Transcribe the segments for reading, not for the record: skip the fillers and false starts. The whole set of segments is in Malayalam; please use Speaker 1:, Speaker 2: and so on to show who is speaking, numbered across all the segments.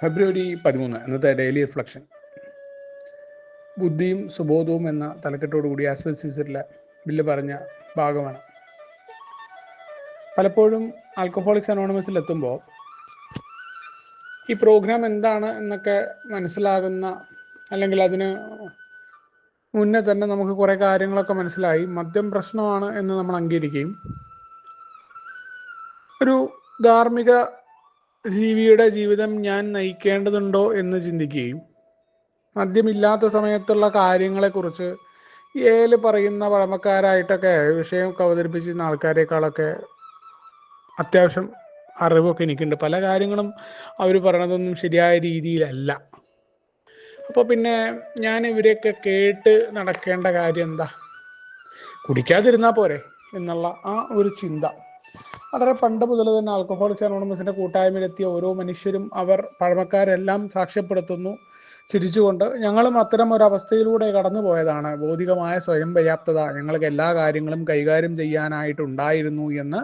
Speaker 1: ഫെബ്രുവരി 13 ഇന്നത്തെ ഡെയിലി റിഫ്ലക്ഷൻ. ബുദ്ധിയും സുബോധവും എന്ന തലക്കെട്ടോടുകൂടി ആസ്വൽ സീസറിലെ ബില്ല് പറഞ്ഞ ഭാഗമാണ്. പലപ്പോഴും ആൽക്കഹോളിക്സ് അനോണിമസിൽ എത്തുമ്പോൾ ഈ പ്രോഗ്രാം എന്താണ് എന്നൊക്കെ മനസ്സിലാകുന്ന, അല്ലെങ്കിൽ അതിന് മുന്നേ തന്നെ നമുക്ക് കുറേ കാര്യങ്ങളൊക്കെ മനസ്സിലായി മദ്യം പ്രശ്നമാണ് എന്ന് നമ്മൾ അംഗീകരിക്കുകയും ഒരു ധാർമ്മിക ജീവിയുടെ ജീവിതം ഞാൻ നയിക്കേണ്ടതുണ്ടോ എന്ന് ചിന്തിക്കുകയും മദ്യമില്ലാത്ത സമയത്തുള്ള കാര്യങ്ങളെക്കുറിച്ച് പറയുന്ന പഴമക്കാരായിട്ടൊക്കെ വിഷയമൊക്കെ അവതരിപ്പിച്ചിരുന്ന ആൾക്കാരെക്കാളൊക്കെ അത്യാവശ്യം അറിവൊക്കെ എനിക്കുണ്ട്. പല കാര്യങ്ങളും അവർ പറയണതൊന്നും ശരിയായ രീതിയിലല്ല. അപ്പോൾ പിന്നെ ഞാൻ ഇവരെയൊക്കെ കേട്ട് നടക്കേണ്ട കാര്യം എന്താ? കുടിക്കാതിരുന്നാൽ പോരെ എന്നുള്ള ആ ഒരു ചിന്ത വളരെ പണ്ട് മുതൽ തന്നെ ആൽക്കഹോളിക്സ് അനോണിമസിൻ്റെ കൂട്ടായ്മയിലെത്തിയ ഓരോ മനുഷ്യരും അവർ പഴമക്കാരെല്ലാം സാക്ഷ്യപ്പെടുത്തുന്നു ചിരിച്ചുകൊണ്ട്. ഞങ്ങളും അത്തരം ഒരവസ്ഥയിലൂടെ കടന്നു പോയതാണ്. ഭൗതികമായ സ്വയം പര്യാപ്തത ഞങ്ങൾക്ക് എല്ലാ കാര്യങ്ങളും കൈകാര്യം ചെയ്യാനായിട്ടുണ്ടായിരുന്നു എന്ന്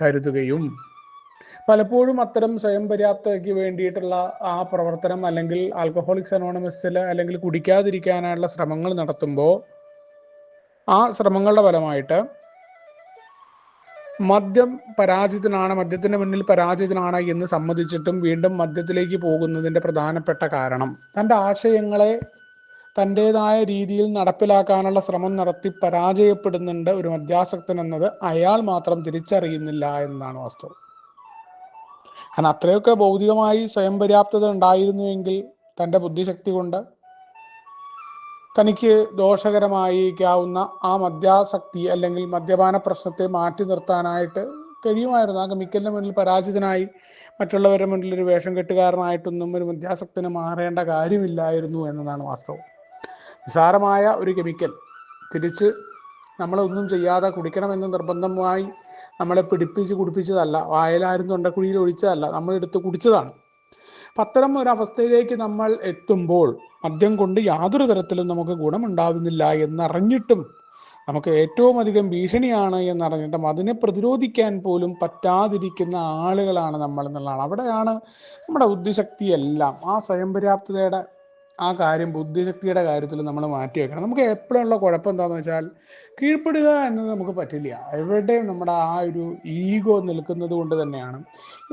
Speaker 1: കരുതുകയും പലപ്പോഴും അത്തരം സ്വയം പര്യാപ്തതയ്ക്ക് വേണ്ടിയിട്ടുള്ള ആ പ്രവർത്തനം അല്ലെങ്കിൽ ആൽക്കഹോളിക്സ് അനോണിമസിൽ അല്ലെങ്കിൽ കുടിക്കാതിരിക്കാനുള്ള ശ്രമങ്ങൾ നടത്തുമ്പോൾ ആ ശ്രമങ്ങളുടെ ഫലമായിട്ട് മദ്യത്തിന് മുന്നിൽ പരാജിതനാണ് എന്ന് സമ്മതിച്ചിട്ടും വീണ്ടും മദ്യത്തിലേക്ക് പോകുന്നതിൻ്റെ പ്രധാനപ്പെട്ട കാരണം തൻ്റെ ആശയങ്ങളെ തൻ്റേതായ രീതിയിൽ നടപ്പിലാക്കാനുള്ള ശ്രമം നടത്തി പരാജയപ്പെടുന്നുണ്ട് ഒരു മദ്യാസക്തൻ എന്നത് അയാൾ മാത്രം തിരിച്ചറിയുന്നില്ല എന്നതാണ് വാസ്തവം. കാരണം അത്രയൊക്കെ ഭൗതികമായി സ്വയം പര്യാപ്തത ഉണ്ടായിരുന്നുവെങ്കിൽ തൻ്റെ ബുദ്ധിശക്തി കൊണ്ട് തനിക്ക് ദോഷകരമായിരിക്കാവുന്ന ആ മദ്യാസക്തി അല്ലെങ്കിൽ മദ്യപാന പ്രശ്നത്തെ മാറ്റി നിർത്താനായിട്ട് കഴിയുമായിരുന്നു. ആ കെമിക്കലിന് മുന്നിൽ പരാജിതനായി മറ്റുള്ളവരുടെ മുന്നിൽ ഒരു വേഷം കെട്ടുകാരനായിട്ടൊന്നും ഒരു മദ്യാസക്തിന് മാറേണ്ട കാര്യമില്ലായിരുന്നു എന്നതാണ് വാസ്തവം. നിസ്സാരമായ ഒരു കെമിക്കൽ തിരിച്ച് നമ്മളൊന്നും ചെയ്യാതെ കുടിക്കണമെന്ന് നിർബന്ധമായി നമ്മളെ പിടിപ്പിച്ച് കുടിപ്പിച്ചതല്ല, വായിലാരും തൊണ്ടക്കുഴിയിൽ ഒഴിച്ചതല്ല, നമ്മളെടുത്ത് കുടിച്ചതാണ്. അപ്പം അത്തരം ഒരവസ്ഥയിലേക്ക് നമ്മൾ എത്തുമ്പോൾ മദ്യം കൊണ്ട് യാതൊരു തരത്തിലും നമുക്ക് ഗുണമുണ്ടാവുന്നില്ല എന്നറിഞ്ഞിട്ടും നമുക്ക് ഏറ്റവും അധികം ഭീഷണിയാണ് എന്നറിഞ്ഞിട്ടും അതിനെ പ്രതിരോധിക്കാൻ പോലും പറ്റാതിരിക്കുന്ന ആളുകളാണ് നമ്മൾ എന്നുള്ളതാണ്. അവിടെയാണ് നമ്മുടെ ബുദ്ധിശക്തിയെല്ലാം ആ സ്വയം പര്യാപ്തതയുടെ ആ കാര്യം ബുദ്ധിശക്തിയുടെ കാര്യത്തിൽ നമ്മൾ മാറ്റി വെക്കണം. നമുക്ക് എപ്പോഴുള്ള കുഴപ്പം എന്താണെന്ന് വെച്ചാൽ കീഴ്പ്പെടുക എന്നത് നമുക്ക് പറ്റില്ല. എവിടെയും നമ്മുടെ ആ ഒരു ഈഗോ നിൽക്കുന്നത് കൊണ്ട് തന്നെയാണ്.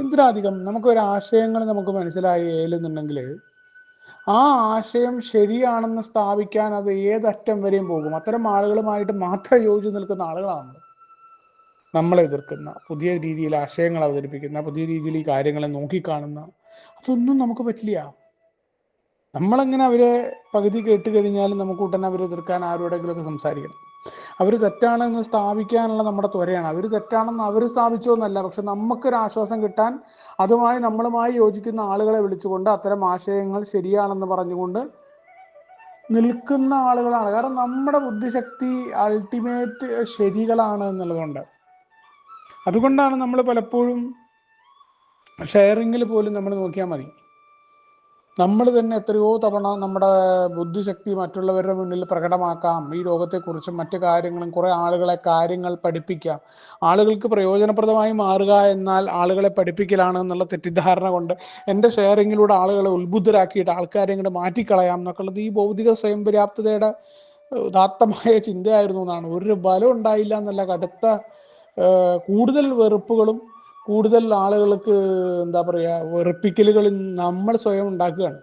Speaker 1: എന്തിനധികം നമുക്കൊരു ആശയങ്ങൾ നമുക്ക് മനസ്സിലായി ഏലുന്നുണ്ടെങ്കിൽ ആ ആശയം ശരിയാണെന്ന് സ്ഥാപിക്കാൻ അത് ഏതറ്റം വരെയും പോകും. അത്തരം ആളുകളുമായിട്ട് മാത്രം യോജിച്ച് നിൽക്കുന്ന ആളുകളാണ് നമ്മളെ എതിർക്കുന്ന, പുതിയ രീതിയിൽ ആശയങ്ങൾ അവതരിപ്പിക്കുന്ന, പുതിയ രീതിയിൽ ഈ കാര്യങ്ങളെ നോക്കിക്കാണുന്ന. അതൊന്നും നമുക്ക് പറ്റില്ല. നമ്മളെങ്ങനെ അവരെ പകുതി കേട്ട് കഴിഞ്ഞാലും നമുക്ക് ഉടനെ അവരെ എതിർക്കാൻ ആരോടെങ്കിലുമൊക്കെ സംസാരിക്കണം. അവർ തെറ്റാണെന്ന് സ്ഥാപിക്കാനുള്ള നമ്മുടെ ത്വരയാണ്. അവർ തെറ്റാണെന്ന് അവർ സ്ഥാപിച്ചോന്നല്ല, പക്ഷെ നമുക്കൊരാശ്വാസം കിട്ടാൻ നമ്മളുമായി യോജിക്കുന്ന ആളുകളെ വിളിച്ചുകൊണ്ട് അത്തരം ആശയങ്ങൾ ശരിയാണെന്ന് പറഞ്ഞുകൊണ്ട് നിൽക്കുന്ന ആളുകളാണ്. കാരണം നമ്മുടെ ബുദ്ധിശക്തി അൾട്ടിമേറ്റ് ശരികളാണ് എന്നുള്ളതുകൊണ്ട്. അതുകൊണ്ടാണ് നമ്മൾ പലപ്പോഴും ഷെയറിങ്ങിൽ പോലും നമ്മൾ നോക്കിയാൽ മതി, നമ്മൾ തന്നെ എത്രയോ തവണ നമ്മുടെ ബുദ്ധിശക്തി മറ്റുള്ളവരുടെ മുന്നിൽ പ്രകടമാക്കാം. ഈ ലോകത്തെക്കുറിച്ചും മറ്റു കാര്യങ്ങളും കുറേ ആളുകളെ കാര്യങ്ങൾ പഠിപ്പിക്കാം. ആളുകൾക്ക് പ്രയോജനപ്രദമായി മാറുക എന്നാൽ ആളുകളെ പഠിപ്പിക്കലാണ് എന്നുള്ള തെറ്റിദ്ധാരണ കൊണ്ട് എൻ്റെ ഷെയറിങ്ങിലൂടെ ആളുകളെ ഉത്ബുദ്ധരാക്കിയിട്ട് ആൾക്കാരെ ഇങ്ങോട്ട് മാറ്റിക്കളയാം എന്നൊക്കെ ഉള്ളത് ഈ ഭൗതിക സ്വയം പര്യാപ്തതയുടെ ഉദാത്തമായ ചിന്തയായിരുന്നു എന്നാണ്. ഒരു ബലം ഉണ്ടായില്ല എന്നല്ല, കടുത്ത കൂടുതൽ വെറുപ്പുകളും കൂടുതൽ ആളുകൾക്ക് വെറുപ്പിക്കലുകളും നമ്മൾ സ്വയം ഉണ്ടാക്കുകയാണ്.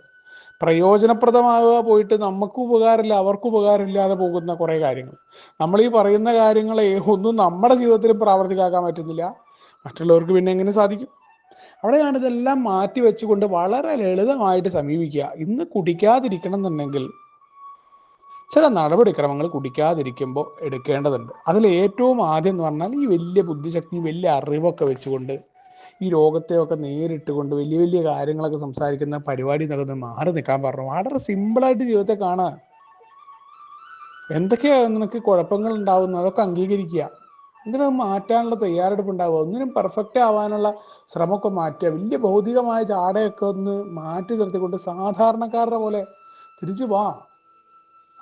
Speaker 1: പ്രയോജനപ്രദമാവുക പോയിട്ട് നമുക്ക് ഉപകാരമില്ല, അവർക്ക് ഉപകാരമില്ലാതെ പോകുന്ന കുറേ കാര്യങ്ങൾ. നമ്മൾ ഈ പറയുന്ന കാര്യങ്ങളെ ഒന്നും നമ്മുടെ ജീവിതത്തിൽ പ്രാവർത്തികമാക്കാൻ പറ്റുന്നില്ല, മറ്റുള്ളവർക്ക് പിന്നെ എങ്ങനെ സാധിക്കും? അവിടെയാണ് ഇതെല്ലാം മാറ്റി വെച്ചുകൊണ്ട് വളരെ ലളിതമായിട്ട് സമീപിക്കുക. ഇന്ന് കുടിക്കാതിരിക്കണം എന്നുണ്ടെങ്കിൽ ചില നടപടിക്രമങ്ങൾ കുടിക്കാതിരിക്കുമ്പോൾ എടുക്കേണ്ടതുണ്ട്. അതിൽ ഏറ്റവും ആദ്യം എന്ന് പറഞ്ഞാൽ ഈ വലിയ ബുദ്ധിശക്തി വലിയ അറിവൊക്കെ വെച്ചുകൊണ്ട് ഈ ലോകത്തെയൊക്കെ നേരിട്ടുകൊണ്ട് വലിയ വലിയ കാര്യങ്ങളൊക്കെ സംസാരിക്കുന്ന പരിപാടി നടന്ന് മാറി നിൽക്കാൻ പറഞ്ഞു. വളരെ സിമ്പിളായിട്ട് ജീവിതത്തെ കാണുക. എന്തൊക്കെയാണ് നിനക്ക് കുഴപ്പങ്ങൾ ഉണ്ടാവുന്നു അതൊക്കെ അംഗീകരിക്കുക. എന്തിനും മാറ്റാനുള്ള തയ്യാറെടുപ്പ് ഉണ്ടാവുക. ഒന്നിനും പെർഫെക്റ്റ് ആവാനുള്ള ശ്രമമൊക്കെ മാറ്റുക. വലിയ ഭൗതികമായ ചാടയൊക്കെ ഒന്ന് മാറ്റി നിർത്തിക്കൊണ്ട് സാധാരണക്കാരുടെ പോലെ തിരിച്ചു വാ.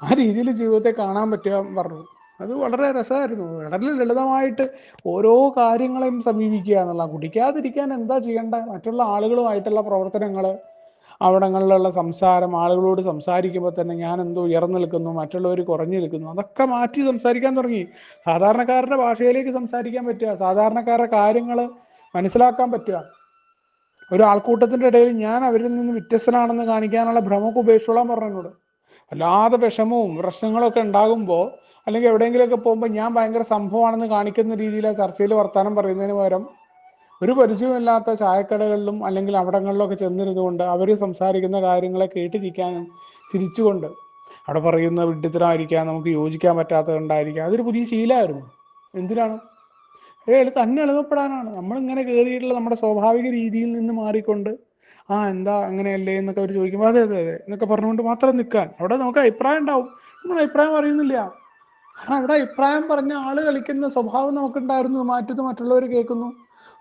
Speaker 1: ആ രീതിയിൽ ജീവിതത്തെ കാണാൻ പറ്റുക പറഞ്ഞു. അത് വളരെ രസമായിരുന്നു. വളരെ ലളിതമായിട്ട് ഓരോ കാര്യങ്ങളെയും സമീപിക്കുക എന്നുള്ള. കുടിക്കാതിരിക്കാൻ എന്താ ചെയ്യേണ്ടത്? മറ്റുള്ള ആളുകളുമായിട്ടുള്ള പ്രവർത്തനങ്ങൾ, അവിടങ്ങളിലുള്ള സംസാരം, ആളുകളോട് സംസാരിക്കുമ്പോൾ തന്നെ ഞാൻ എന്തോ ഉയർന്നു നിൽക്കുന്നു, മറ്റുള്ളവർ കുറഞ്ഞു നിൽക്കുന്നു, അതൊക്കെ മാറ്റി സംസാരിക്കാൻ തുടങ്ങി. സാധാരണക്കാരുടെ ഭാഷയിലേക്ക് സംസാരിക്കാൻ പറ്റുക, സാധാരണക്കാരുടെ കാര്യങ്ങൾ മനസ്സിലാക്കാൻ പറ്റുക. ഒരു ആൾക്കൂട്ടത്തിൻ്റെ ഇടയിൽ ഞാൻ അവരിൽ നിന്ന് വ്യത്യസ്തനാണെന്ന് കാണിക്കാനുള്ള ഭ്രമമൊക്കെ ഉപേക്ഷിച്ചോളാൻ പറഞ്ഞു എന്നോട്. അല്ലാതെ വിഷമവും പ്രശ്നങ്ങളൊക്കെ ഉണ്ടാകുമ്പോൾ അല്ലെങ്കിൽ എവിടെയെങ്കിലുമൊക്കെ പോകുമ്പോൾ ഞാൻ ഭയങ്കര സംഭവമാണെന്ന് കാണിക്കുന്ന രീതിയിൽ ആ ചർച്ചയിൽ വർത്തമാനം പറയുന്നതിന് പകരം ഒരു പരിചയമില്ലാത്ത ചായക്കടകളിലും അല്ലെങ്കിൽ അവിടങ്ങളിലൊക്കെ ചെന്നിരുന്നുകൊണ്ട് അവർ സംസാരിക്കുന്ന കാര്യങ്ങളെ കേട്ടിരിക്കാനും ചിരിച്ചുകൊണ്ട്, അവിടെ പറയുന്ന വിഡ്ഢിത്തരമായിരിക്കാം, നമുക്ക് യോജിക്കാൻ പറ്റാത്തതുണ്ടായിരിക്കാം, അതൊരു പുതിയ ശീലമായിരുന്നു. എന്തിനാണ്? തന്നെ എളുപ്പപ്പെടാനാണ്. നമ്മളിങ്ങനെ കയറിയിട്ടുള്ള നമ്മുടെ സ്വാഭാവിക രീതിയിൽ നിന്ന് മാറിക്കൊണ്ട് എന്താ അങ്ങനെയല്ലേ എന്നൊക്കെ അവർ ചോദിക്കുമ്പോൾ അതെ അതെ അതെ എന്നൊക്കെ പറഞ്ഞുകൊണ്ട് മാത്രം നിൽക്കാൻ. അവിടെ നമുക്ക് അഭിപ്രായം ഉണ്ടാവും, നമ്മൾ അഭിപ്രായം അറിയുന്നില്ല. കാരണം അവിടെ അഭിപ്രായം പറഞ്ഞ ആള് കളിക്കുന്ന സ്വഭാവം നമുക്കുണ്ടായിരുന്നു. മാറ്റുന്നു, മറ്റുള്ളവർ കേൾക്കുന്നു,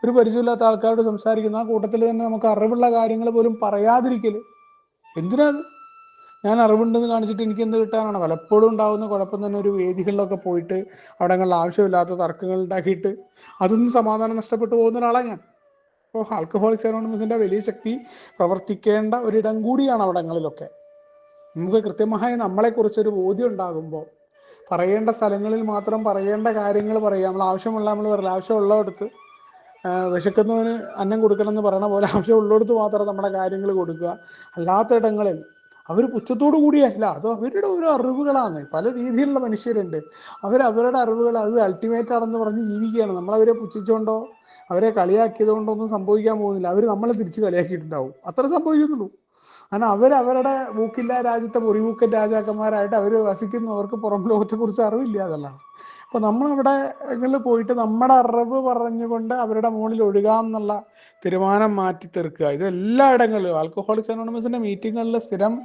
Speaker 1: ഒരു പരിചയമില്ലാത്ത ആൾക്കാരോട് സംസാരിക്കുന്നു, ആ കൂട്ടത്തിൽ തന്നെ നമുക്ക് അറിവുള്ള കാര്യങ്ങൾ പോലും പറയാതിരിക്കൽ. എന്തിനാ? ഞാൻ അറിവുണ്ടെന്ന് കാണിച്ചിട്ട് എനിക്ക് എന്ത് കിട്ടാനാണ്? പലപ്പോഴും ഉണ്ടാകുന്ന കുഴപ്പം തന്നെ ഒരു വേദികളിലൊക്കെ പോയിട്ട് അവിടങ്ങളിൽ ആവശ്യമില്ലാത്ത തർക്കങ്ങൾ ഉണ്ടാക്കിയിട്ട് അതൊന്നും സമാധാനം നഷ്ടപ്പെട്ടു പോകുന്ന ഒരാളാണ് ഞാൻ. അപ്പോൾ ആൽക്കഹോളിക്സ് അനോണിമസിൻ്റെ വലിയ ശക്തി പ്രവർത്തിക്കേണ്ട ഒരിടം കൂടിയാണ് അവിടങ്ങളിലൊക്കെ. നമുക്ക് കൃത്യമായി നമ്മളെക്കുറിച്ചൊരു ബോധ്യം ഉണ്ടാകുമ്പോൾ പറയേണ്ട സ്ഥലങ്ങളിൽ മാത്രം പറയേണ്ട കാര്യങ്ങൾ പറയുക. നമ്മൾ ആവശ്യമുള്ള നമ്മൾ പറയില്ല, ആവശ്യമുള്ളിടത്ത് വിശക്കുന്നവന് അന്നം കൊടുക്കണം എന്ന് പറയണ പോലെ ആവശ്യമുള്ളിടത്ത് മാത്രം നമ്മുടെ കാര്യങ്ങൾ കൊടുക്കുക. അല്ലാത്ത ഇടങ്ങളിൽ അവർ പുച്ഛത്തോടു കൂടിയല്ല, അത് അവരുടെ ഓരോ അറിവുകളാണ്. പല രീതിയിലുള്ള മനുഷ്യരുണ്ട്, അവരവരുടെ അറിവുകൾ അത് അൾട്ടിമേറ്റ് ആണെന്ന് പറഞ്ഞ് ജീവിക്കുകയാണ്. നമ്മളവരെ പുച്ഛിച്ചുകൊണ്ടോ അവരെ കളിയാക്കിയത് കൊണ്ടോ ഒന്നും സംഭവിക്കാൻ പോകുന്നില്ല. അവർ നമ്മളെ തിരിച്ച് കളിയാക്കിയിട്ടുണ്ടാവും, അത്ര സംഭവിക്കുന്നുള്ളൂ. കാരണം അവരവരുടെ മൂക്കില്ല രാജ്യത്തെ മുറിമൂക്കൻ രാജാക്കന്മാരായിട്ട് അവർ വസിക്കുന്നു. അവർക്ക് പുറം ലോകത്തെക്കുറിച്ച് അറിവില്ല എന്നുള്ളതാണ്. അപ്പോൾ നമ്മളവിടെ പോയിട്ട് നമ്മുടെ അറിവ് പറഞ്ഞുകൊണ്ട് അവരുടെ മുകളിൽ ഒഴുകാം എന്നുള്ള തീരുമാനം മാറ്റി തീർക്കുക. ഇത് എല്ലായിടങ്ങളിലും ആൽക്കഹോളിക്സ് അനോണിമസിൻ്റെ മീറ്റിങ്ങുകളിൽ സ്ഥിരം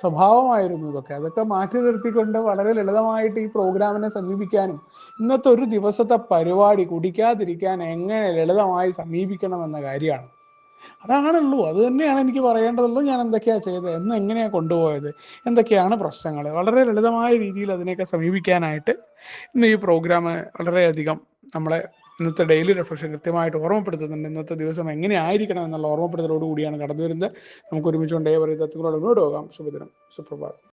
Speaker 1: സ്വഭാവമായിരുന്നു ഇതൊക്കെ. അതൊക്കെ മാറ്റി നിർത്തിക്കൊണ്ട് വളരെ ലളിതമായിട്ട് ഈ പ്രോഗ്രാമിനെ സമീപിക്കാനും ഇന്നത്തെ ഒരു ദിവസത്തെ പരിപാടി കുടിക്കാതിരിക്കാൻ എങ്ങനെ ലളിതമായി സമീപിക്കണമെന്ന കാര്യമാണ്. അതാണുള്ളൂ, അത് തന്നെയാണ് എനിക്ക് പറയേണ്ടതുള്ളൂ. ഞാൻ എന്തൊക്കെയാണ് ചെയ്തത്, എങ്ങനെയാണ് കൊണ്ടുപോയത്, എന്തൊക്കെയാണ് പ്രശ്നങ്ങൾ, വളരെ ലളിതമായ രീതിയിൽ അതിനെയൊക്കെ സമീപിക്കാനായിട്ട് ഇന്ന് ഈ പ്രോഗ്രാം വളരെയധികം നമ്മളെ ഇന്നത്തെ ഡെയിലി റിഫ്ലക്ഷൻ കൃത്യമായിട്ട് ഓർമ്മപ്പെടുത്തുന്നുണ്ട്. ഇന്നത്തെ ദിവസം എങ്ങനെയായിരിക്കണം എന്നുള്ള ഓർമ്മപ്പെടുത്തലോട് കൂടിയാണ് കടന്നു വരുന്നത്. നമുക്ക് ഒരുമിച്ച് കൊണ്ടേ പറയും തത്വങ്ങളോട് മുന്നോട്ട് പോകാം. ശുഭദിനം, സുപ്രഭാതം.